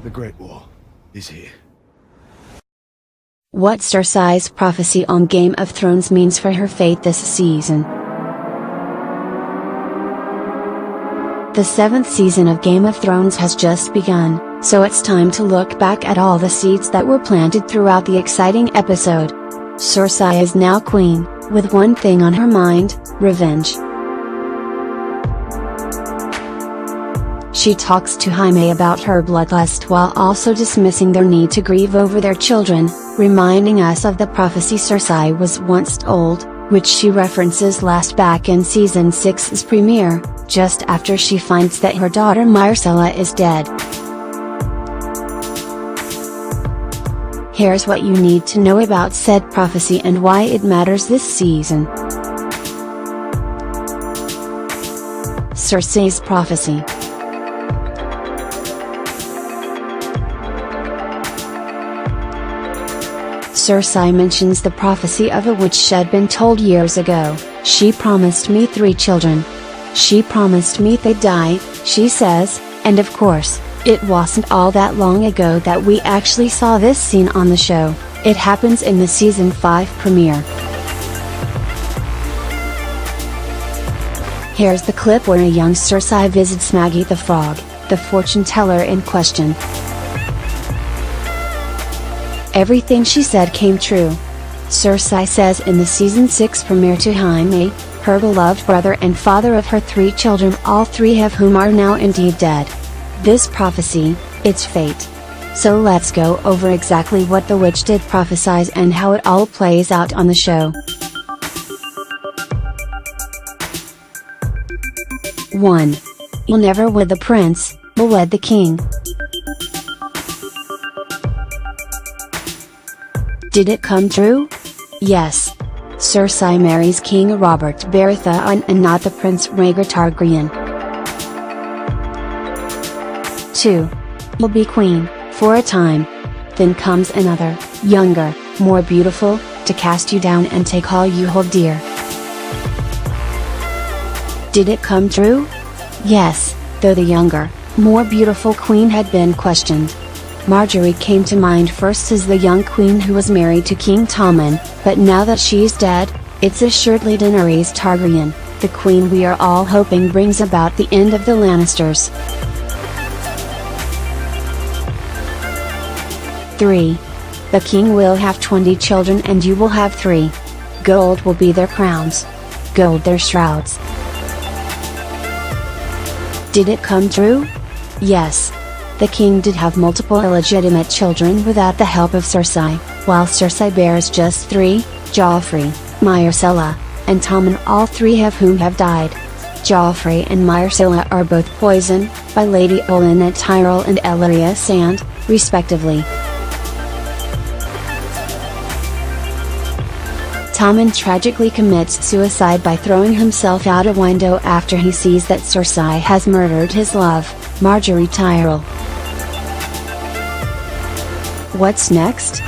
The Great War is here. What Cersei's prophecy on Game of Thrones means for her fate this season. The 7th season of Game of Thrones has just begun, so it's time to look back at all the seeds that were planted throughout the exciting episode. Cersei is now queen, with one thing on her mind: revenge. She talks to Jaime about her bloodlust while also dismissing their need to grieve over their children, reminding us of the prophecy Cersei was once told, which she references last back in Season 6's premiere, just after she finds that her daughter Myrcella is dead. Here's what you need to know about said prophecy and why it matters this season. Cersei's prophecy. Cersei mentions the prophecy of a witch she'd been told years ago. She promised me 3 children. She promised me they'd die, she says, and of course, it wasn't all that long ago that we actually saw this scene on the show. It happens in the Season 5 premiere. Here's the clip where a young Cersei visits Maggie the Frog, the fortune teller in question. Everything she said came true. Cersei says in the Season 6 premiere to Jaime, her beloved brother and father of her 3 children, all 3 of whom are now indeed dead. This prophecy, it's fate. So let's go over exactly what the witch did prophesize and how it all plays out on the show. 1. You'll never wed the prince, but wed the king. Did it come true? Yes. Cersei marries King Robert Baratheon and not the Prince Rhaegar Targaryen. 2. You'll be queen, for a time. Then comes another, younger, more beautiful, to cast you down and take all you hold dear. Did it come true? Yes, though the younger, more beautiful queen had been questioned. Marjorie came to mind first as the young queen who was married to King Tommen, but now that she's dead, it's assuredly Daenerys Targaryen, the queen we are all hoping brings about the end of the Lannisters. 3. The king will have 20 children and you will have 3. Gold will be their crowns. Gold their shrouds. Did it come true? Yes. The king did have multiple illegitimate children without the help of Cersei, while Cersei bears just 3, Joffrey, Myrcella, and Tommen, all 3 of whom have died. Joffrey and Myrcella are both poisoned, by Lady Olenna Tyrell and Ellaria Sand, respectively. Tommen tragically commits suicide by throwing himself out a window after he sees that Cersei has murdered his love, Marjorie Tyrell. What's next?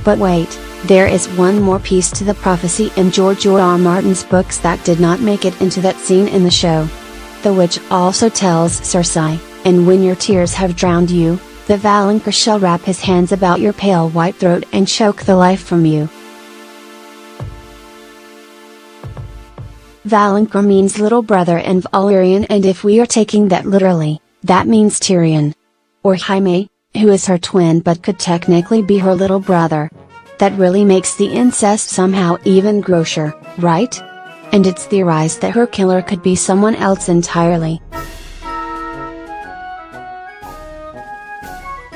But wait, there is one more piece to the prophecy in George R.R. Martin's books that did not make it into that scene in the show. The witch also tells Cersei, and when your tears have drowned you, the Valonqar shall wrap his hands about your pale white throat and choke the life from you. Valonqar means little brother in Valyrian, and if we are taking that literally, that means Tyrion. Or Jaime, who is her twin but could technically be her little brother. That really makes the incest somehow even grosser, right? And it's theorized that her killer could be someone else entirely.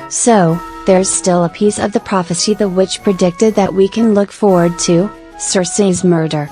So, there's still a piece of the prophecy the witch predicted that we can look forward to: Cersei's murder.